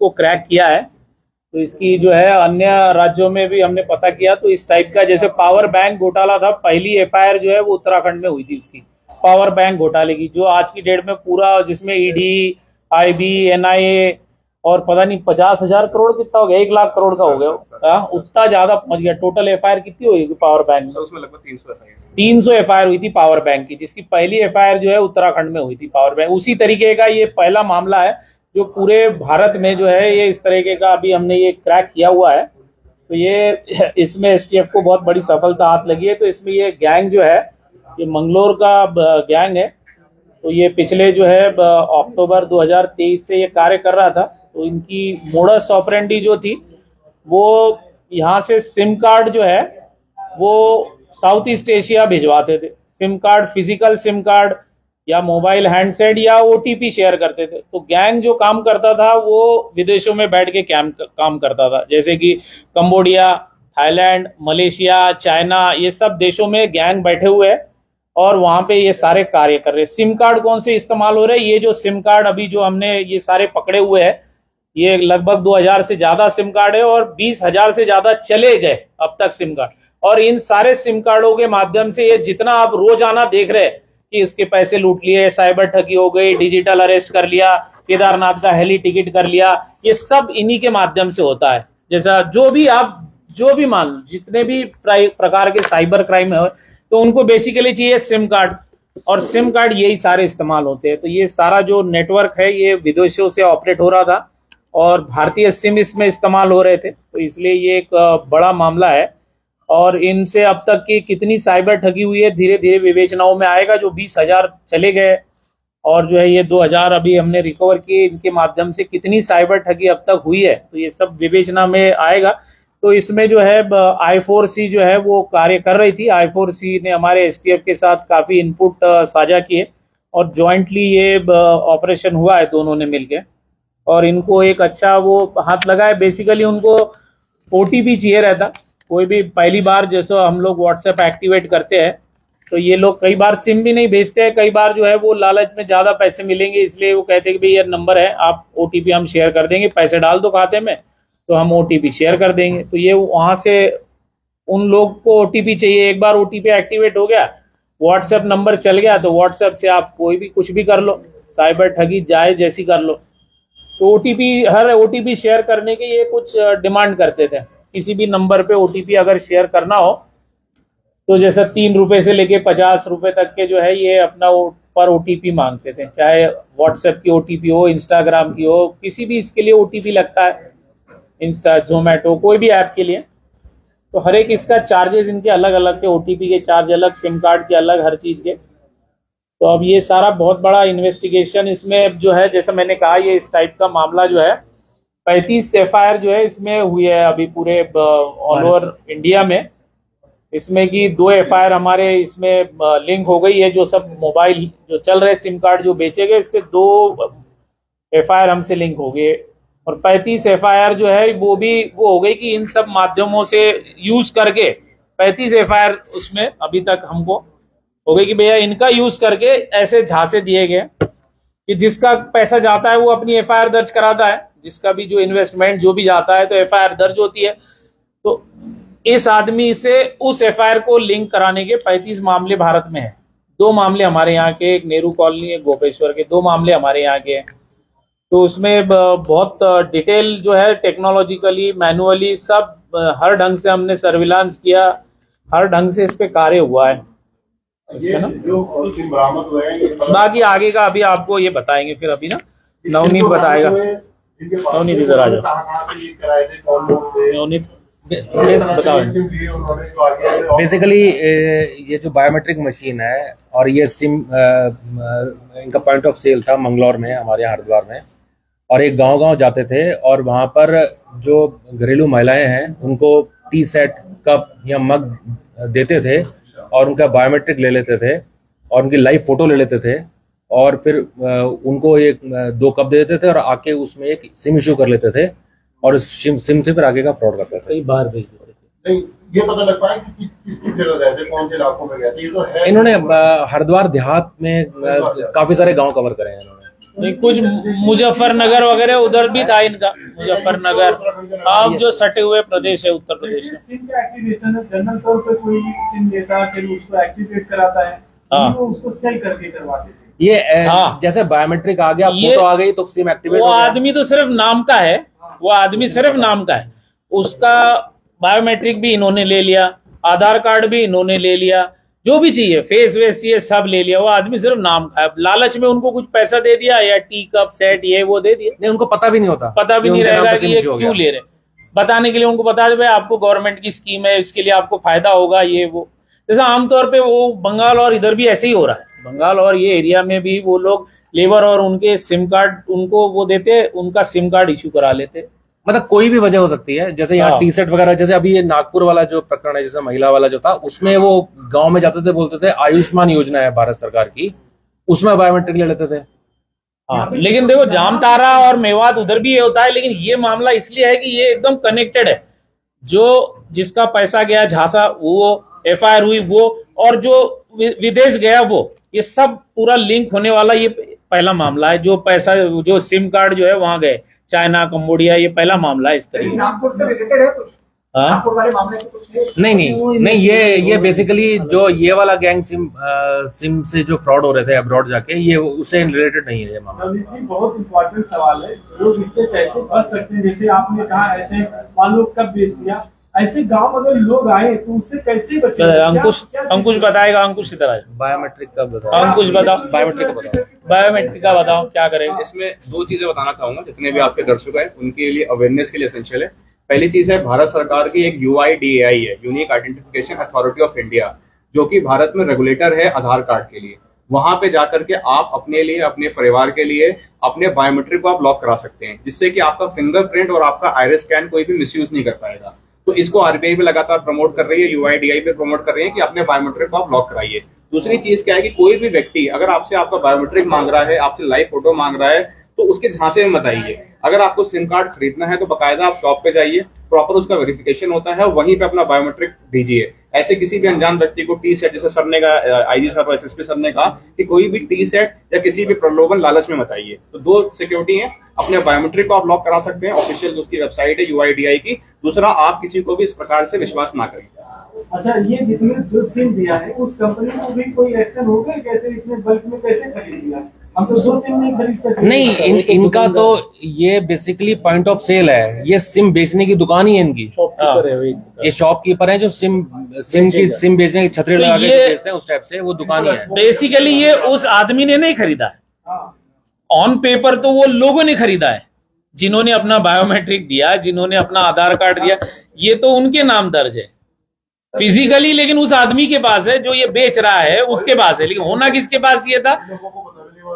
इसको क्रैक किया है। तो इसकी जो है अन्य राज्यों में भी हमने पता किया, तो इस टाइप का जैसे पावर बैंक घोटाला था, पहली एफआईआर जो है वो उत्तराखंड में हुई थी इसकी, पावर बैंक घोटाले की, जो आज की डेट में पूरा जिसमें ईडी, आईबी, एनआईए और पता नहीं 50,000 करोड़ कितना हो गया, 1 लाख करोड़ का हो गया, उतना ज्यादा पहुंच गया। टोटल एफआईआर कितनी हुई पावर बैंक में? उसमें लगभग 300 एफआईआर हुई थी पावर बैंक की, जिसकी पहली एफआईआर जो है उत्तराखंड में हुई थी पावर बैंक। उसी तरीके का ये पहला मामला है जो पूरे भारत में जो है ये इस तरीके का अभी हमने ये क्रैक किया हुआ है। तो ये इसमें एसटीएफ को बहुत बड़ी सफलता हाथ लगी है। तो इसमें ये गैंग जो है ये मंगलोर का गैंग है। तो ये पिछले जो है अक्टूबर 2023 से ये कार्य कर रहा था। तो इनकी मोडस ऑपरेंडी जो थी वो यहाँ से सिम कार्ड जो है वो साउथ ईस्ट एशिया भिजवाते थे। SIM card, physical SIM card या मोबाइल हैंडसेट या ओटीपी शेयर करते थे। तो गैंग जो काम करता था वो विदेशों में बैठ के काम करता था, जैसे कि कंबोडिया, थाईलैंड, मलेशिया, चाइना, ये सब देशों में गैंग बैठे हुए हैं और वहां पे ये सारे कार्य कर रहे हैं। सिम कार्ड कौन से इस्तेमाल हो रहे हैं? ये जो सिम कार्ड अभी जो हमने ये सारे पकड़े हुए हैं, ये लगभग 2000 से ज्यादा सिम कार्ड है और 20,000 से ज्यादा चले गए अब तक सिम कार्ड। और इन सारे सिम कार्डों के माध्यम से ये जितना आप रोजाना देख रहे हैं कि इसके पैसे लूट लिए, साइबर ठगी हो गई, डिजिटल अरेस्ट कर लिया, केदारनाथ का हेली टिकट कर लिया, ये सब इन्हीं के माध्यम से होता है। जैसा जो भी मान लो, जितने भी प्रकार के साइबर क्राइम है तो उनको बेसिकली चाहिए सिम कार्ड, और सिम कार्ड यही सारे इस्तेमाल होते हैं। तो ये सारा जो नेटवर्क है ये विदेशों से ऑपरेट हो रहा था और भारतीय सिम इसमें इस्तेमाल हो रहे थे। तो इसलिए ये एक बड़ा मामला है और इनसे अब तक की कितनी साइबर ठगी हुई है धीरे धीरे विवेचनाओं में आएगा। जो 20,000 चले गए और जो है ये 2,000 अभी हमने रिकवर किए, इनके माध्यम से कितनी साइबर ठगी अब तक हुई है तो ये सब विवेचना में आएगा। तो इसमें जो है I4C जो है वो कार्य कर रही थी। I4C ने हमारे एसटीएफ के साथ काफी इनपुट साझा किए और ज्वाइंटली ये ऑपरेशन हुआ है दोनों ने मिलके, और इनको एक अच्छा वो हाथ लगा है। बेसिकली उनको ओटीपी चाहिए रहता, कोई भी पहली बार जैसे हम लोग व्हाट्सएप एक्टिवेट करते हैं तो ये लोग कई बार सिम भी नहीं भेजते हैं, कई बार जो है वो लालच में ज्यादा पैसे मिलेंगे इसलिए वो कहते हैं कि भाई ये नंबर है, आप ओटीपी हम शेयर कर देंगे, पैसे डाल दो खाते में तो हम ओटीपी शेयर कर देंगे। तो ये वहां से उन लोग को ओटीपी चाहिए। एक बार ओटीपी एक्टिवेट हो गया, व्हाट्सएप नंबर चल गया तो व्हाट्सएप से आप कोई भी कुछ भी कर लो, साइबर ठगी जाए जैसी कर लो। तो ओटीपी, हर ओटीपी शेयर करने के ये कुछ डिमांड करते थे। किसी भी नंबर पे ओटीपी अगर शेयर करना हो तो जैसे 3 रुपए से लेके 50 रुपए तक के जो है ये अपना पर ओटीपी मांगते थे, चाहे व्हाट्सएप की ओटीपी हो, इंस्टाग्राम की हो, किसी भी इसके लिए ओटीपी लगता है, इंस्टा, जोमेटो, कोई भी ऐप के लिए। तो हर एक इसका चार्जेस इनके अलग अलग के, ओटीपी के चार्ज अलग, सिम कार्ड के अलग, हर चीज के। तो अब ये सारा बहुत बड़ा इन्वेस्टिगेशन इसमें जो है, जैसा मैंने कहा ये इस टाइप का मामला जो है 35 एफआईआर जो है इसमें हुई है अभी पूरे ऑल ओवर इंडिया में। इसमें की 2 एफआईआर हमारे इसमें लिंक हो गई है, जो सब मोबाइल जो चल रहे सिम कार्ड जो बेचे गए इससे 2 एफआईआर हमसे लिंक हो गए, और 35 एफआईआर जो है वो हो गई कि इन सब माध्यमों से यूज करके 35 एफआईआर उसमें अभी तक हमको हो गई कि भैया इनका यूज करके ऐसे झांसे दिए गए कि जिसका पैसा जाता है वो अपनी एफआईआर दर्ज कराता है, जिसका भी जो इन्वेस्टमेंट जो भी जाता है तो एफआईआर दर्ज होती है। तो इस आदमी से उस एफआईआर को लिंक कराने के 35 मामले भारत में है। 2 मामले हमारे यहाँ के, एक नेहरू कॉलोनी, एक गोपेश्वर के, 2 मामले हमारे यहाँ के हैं। तो उसमें बहुत डिटेल जो है टेक्नोलॉजिकली, मैनुअली सब हर ढंग से हमने सर्विलांस किया, हर ढंग से इस पे कार्य हुआ है। ये जो बरामद हुए हैं, बाकी आगे का अभी आपको ये बताएंगे, फिर अभी ना नवनीत बताएगा। नवनीत इधर आ जाओ। नवनीत बताओ। बेसिकली ये जो बायोमेट्रिक मशीन है और ये सिम इनका पॉइंट ऑफ सेल था मंगलौर में, हमारे यहाँ हरिद्वार में, और एक गांव जाते थे और वहां पर जो घरेलू महिलाएं हैं उनको टी सेट, कप या मग देते थे और उनका बायोमेट्रिक ले लेते थे और उनकी लाइव फोटो ले लेते थे और फिर उनको 2 कप दे देते थे और आके उसमें एक सिम इशू कर लेते थे और उस सिम से फिर आगे का फ्रॉड करते थे। कई बार भेज देते थे। ये पता लग पाया कि किस जगह गए थे, कौन से इलाकों में गए थे? ये तो है, इन्होंने हरिद्वार देहात में काफी सारे गांव कवर करे हैं इन्होंने। नहीं, कुछ मुजफ्फरनगर वगैरह उधर भी था इनका, मुजफ्फरनगर, अब जो सटे हुए प्रदेश है उत्तर प्रदेश में। सिम का एक्टिवेशन है, जनरल तौर पे कोई सिम लेता है फिर उसको एक्टिवेट कराता है, हाँ। वो उसको सेल करके करवाते थे। ये हाँ। जैसे बायोमेट्रिक आ गया, ये- फोटो आ गई तो सिम एक्टिवेट वो हो गया। आदमी तो सिर्फ नाम का है, वो आदमी सिर्फ नाम का है, उसका बायोमेट्रिक भी इन्होंने ले लिया, आधार कार्ड भी इन्होंने ले लिया, जो भी चाहिए फेस वेस ये सब ले लिया, वो आदमी सिर्फ नाम का है। लालच में उनको कुछ पैसा दे दिया या टी कप सेट ये वो दे दिया, नहीं, उनको पता भी नहीं होता, पता भी कि नहीं उनके नाम रहेगा पे कि सिम ये इश्यू हो क्यों गया। ले रहे। बताने के लिए उनको बता दे भाई आपको गवर्नमेंट की स्कीम है, इसके लिए आपको फायदा होगा ये वो। जैसा आमतौर पे वो बंगाल और इधर भी ऐसे ही हो रहा है, बंगाल और ये एरिया में भी वो लोग लेबर और उनके सिम कार्ड उनको वो देते, उनका सिम कार्ड इशू करा लेते। मतलब कोई भी वजह हो सकती है, जैसे यहाँ हाँ। टी शर्ट वगैरह, जैसे अभी ये नागपुर वाला जो प्रकरण है, जैसे महिला वाला जो था, उसमें वो गांव में जाते थे, बोलते थे आयुष्मान योजना है भारत सरकार की, उसमें बायोमेट्रिक ले लेते थे। हाँ, लेकिन देखो जामताड़ा और मेवात उधर भी ये होता है, लेकिन ये मामला इसलिए है कि ये एकदम कनेक्टेड है। जो जिसका पैसा गया झांसा वो एफआईआर हुई वो, और जो विदेश गया वो, ये सब पूरा लिंक होने वाला ये पहला मामला है। जो पैसा जो सिम कार्ड जो है वहां गए चाइना कंबोडिया, ये पहला मामला है इस तरीके। नागपुर से रिलेटेड है कुछ, हाँ? नागपुर वाले मामले से कुछ है? नहीं, ये बेसिकली जो ये वाला गैंग सिम से जो फ्रॉड हो रहे थे अब्रॉड जाके, ये उससे रिलेटेड नहीं है ये मामला। नवनीत जी, बहुत इंपॉर्टेंट सवाल है, लोग इससे कैसे बच सकते हैं? जैसे आपने कहा ऐसे मान लो कब बेच दिया, ऐसे गांव अगर लोग आए तो उससे कैसे बचे? अंकुश बताएगा, अंकुश इधर आए। बायोमेट्रिक का बताओ। अंकुश बताओ, बायोमेट्रिक का बताओ। बायोमेट्रिक का बताओ क्या करेंगे। इसमें दो चीजें बताना चाहूंगा, जितने भी आपके दर्शक हैं उनके लिए अवेयरनेस के लिए एसेंशियल है। पहली चीज है, भारत सरकार की एक UIDAI है, unique identification authority of India, जो कि भारत में रेगुलेटर है आधार कार्ड के लिए। वहां पे जाकर के आप अपने लिए, अपने परिवार के लिए अपने बायोमेट्रिक को आप लॉक करा सकते हैं, जिससे कि आपका फिंगरप्रिंट और आपका आइरिस स्कैन कोई भी मिसयूज नहीं कर पाएगा। तो इसको RBI भी लगातार प्रमोट कर रही है, UIDAI भी प्रमोट कर रही है कि अपने बायोमेट्रिक को आप लॉक कराइए। दूसरी चीज क्या है कि कोई भी व्यक्ति अगर आपसे आपका बायोमेट्रिक मांग रहा है, आपसे लाइव फोटो मांग रहा है, तो उसके झांसे में मत आइए। अगर आपको सिम कार्ड खरीदना है तो बकायदा आप शॉप पे जाइए, प्रॉपर उसका वेरिफिकेशन होता है, वहीं पे अपना बायोमेट्रिक दीजिए। ऐसे किसी भी अनजान व्यक्ति को टी सेट, जैसे सर ने कहा, IG सर और SSP सर ने कहा कि कोई भी टी सेट या किसी भी प्रलोभन लालच में मत आइए। तो दो सिक्योरिटी है, अपने बायोमेट्रिक को आप लॉक करा सकते हैं, ऑफिशियल उसकी वेबसाइट है UIDAI की। दूसरा, आप किसी को भी इस प्रकार से विश्वास ना करें। अच्छा, ये जितने जो सिम दिया है उस कंपनी को भी कोई एक्शन हो गया? कैसे इतने बल्क में कैसे खरीद लिया? हम तो 2 सिम नहीं खरीद सकते। नहीं, इनका तो ये बेसिकली पॉइंट ऑफ सेल है, ये सिम बेचने की दुकान ही है इनकी। शॉपकीपर है वही। ये शॉपकीपर है जो सिम बेचने की छतरी तो लगा के ये- बेचते हैं, उस टाइप से वो दुकान ही है। बेसिकली ये उस आदमी ने नहीं खरीदा है, हाँ। ऑन पेपर तो वो लोगों ने खरीदा है, जिन्होंने अपना बायोमेट्रिक दिया, जिन्होंने अपना आधार कार्ड दिया, ये तो उनके नाम दर्ज है फिजिकली, लेकिन उस आदमी के पास है जो ये बेच रहा है, उसके पास है। लेकिन होना किसके पास ये था,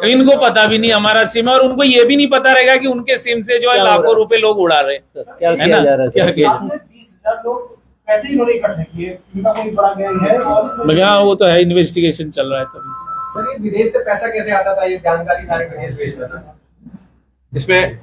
इनको पता भी नहीं हमारा सिम है, और उनको ये भी नहीं पता रहेगा कि उनके सिम से जो है लाखों रुपए लोग उड़ा रहे हैं। क्या है किया ना? जा रहा है? क्या किया? सामने 20,000 लोग कैसे इन्होंने इकट्ठे किए? इनका कोई बड़ा गैंग है? और इसमें- भैया वो तो है, इन्वेस्टिगेशन चल रहा है तभी। सर, ये विदेश से पैसा कैसे आता था? ये जानकारी सारे विदेश भेज रहा था। इसमें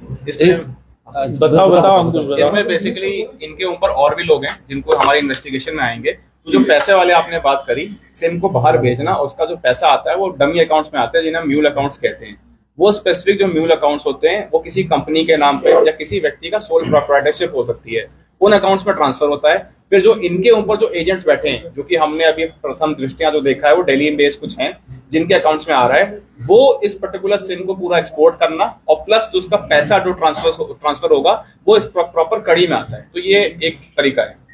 बताओ अंकुश बताओ। इसमें बेसिकली इनके ऊपर और भी लोग हैं जिनको हमारी इन्वेस्टिगेशन में आएंगे। तो जो पैसे वाले आपने बात करी, सिम को बाहर भेजना, उसका जो पैसा आता है वो डमी अकाउंट्स में आता है, जिन्हें म्यूल अकाउंट्स कहते हैं। वो स्पेसिफिक जो म्यूल अकाउंट्स होते हैं वो किसी कंपनी के नाम पे या किसी व्यक्ति का सोल प्रोप्राइटरशिप हो सकती है, उन अकाउंट्स में ट्रांसफर होता है। फिर जो इनके ऊपर जो एजेंट्स बैठे हैं, जो कि हमने अभी प्रथम दृष्टिया जो देखा है वो दिल्ली बेस्ड कुछ हैं, जिनके अकाउंट्स में आ रहा है, वो इस पर्टिकुलर सिम को पूरा एक्सपोर्ट करना, और प्लस जो उसका पैसा जो ट्रांसफर होगा वो इस प्रॉपर कड़ी में आता है। तो ये एक तरीका है।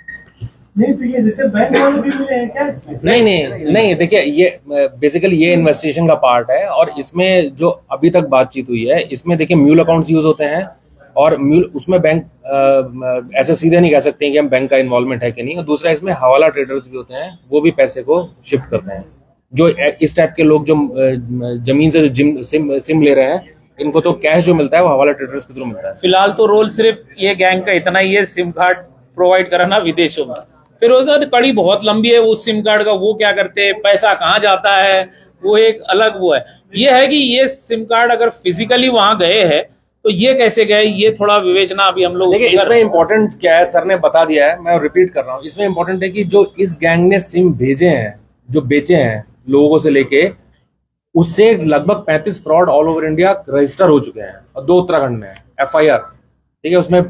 नहीं, तो ये जैसे बैंक वाले भी मिले हैं क्या इसमें? नहीं, देखिए ये बेसिकली ये इन्वेस्टिगेशन का पार्ट है, और इसमें जो अभी तक बातचीत हुई है, इसमें देखिए म्यूल अकाउंट्स यूज होते हैं, और म्यूल उसमें बैंक ऐसे सीधे नहीं कह सकते हैं कि हम बैंक का इन्वॉल्वमेंट है कि नहीं। और दूसरा, इसमें हवाला ट्रेडर्स भी होते हैं, वो भी पैसे को शिफ्ट करते हैं। जो इस टाइप के लोग जो जमीन से जो सिम ले रहे हैं, इनको तो कैश जो मिलता है वो हवाला ट्रेडर्स के थ्रू मिलता है। फिलहाल तो रोल सिर्फ ये गैंग का इतना ही है, सिम कार्ड प्रोवाइड कराना विदेशों में। फिर उसका कड़ी बहुत लंबी है उस सिम कार्ड का, वो क्या करते हैं, पैसा कहाँ जाता है, वो एक अलग वो है। ये है कि ये सिम कार्ड अगर फिजिकली वहां गए हैं तो ये कैसे गए, ये थोड़ा विवेचना अभी हम लोग देखिए इसमें इम्पोर्टेंट क्या है, सर ने बता दिया है, मैं रिपीट कर रहा हूँ। इसमें इम्पोर्टेंट है कि जो इस गैंग ने सिम भेजे हैं, जो बेचे हैं लोगों से लेके, उससे लगभग 35 fraud all over India register हो चुके हैं और 2 उत्तराखंड में है FIR। ठीक है, उसमें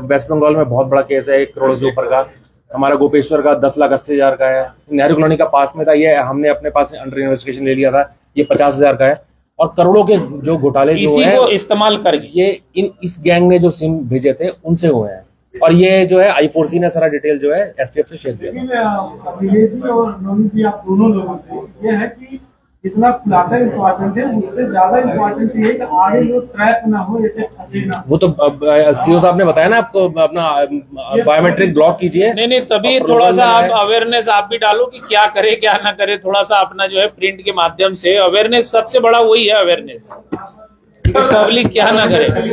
वेस्ट बंगाल में बहुत बड़ा केस है, 1 करोड़ से ऊपर का। हमारा गोपेश्वर का 10,80,000 का है। नेहरू कॉलोनी का पास में था, ये हमने अपने पास अंडर इन्वेस्टिगेशन ले लिया था, ये 50,000 का है। और करोड़ों के जो घोटाले जो इसी है को इस्तेमाल करके ये इस गैंग ने जो सिम भेजे थे उनसे हुए हैं। और ये जो है I4C ने सारा डिटेल जो है STF से शेयर किया। लेकिन अखिलेश जी और नवनीत जी, आप दोनों लोगों से ये है कि जितना खुलासा इम्पोर्टेंट है, उससे ज्यादा इम्पोर्टेंट ये है कि आगे लोग ट्रैप ना हो, ऐसे फंसे ना। वो तो CO साहब ने बताया ना आपको, अपना बायोमेट्रिक ब्लॉक कीजिए। नहीं तभी थोड़ा सा आप अवेयरनेस आप भी डालो कि क्या करे क्या ना करे, थोड़ा सा अपना जो है प्रिंट के माध्यम से अवेयरनेस, सबसे बड़ा वही है अवेयरनेस, पब्लिक क्या ना करे।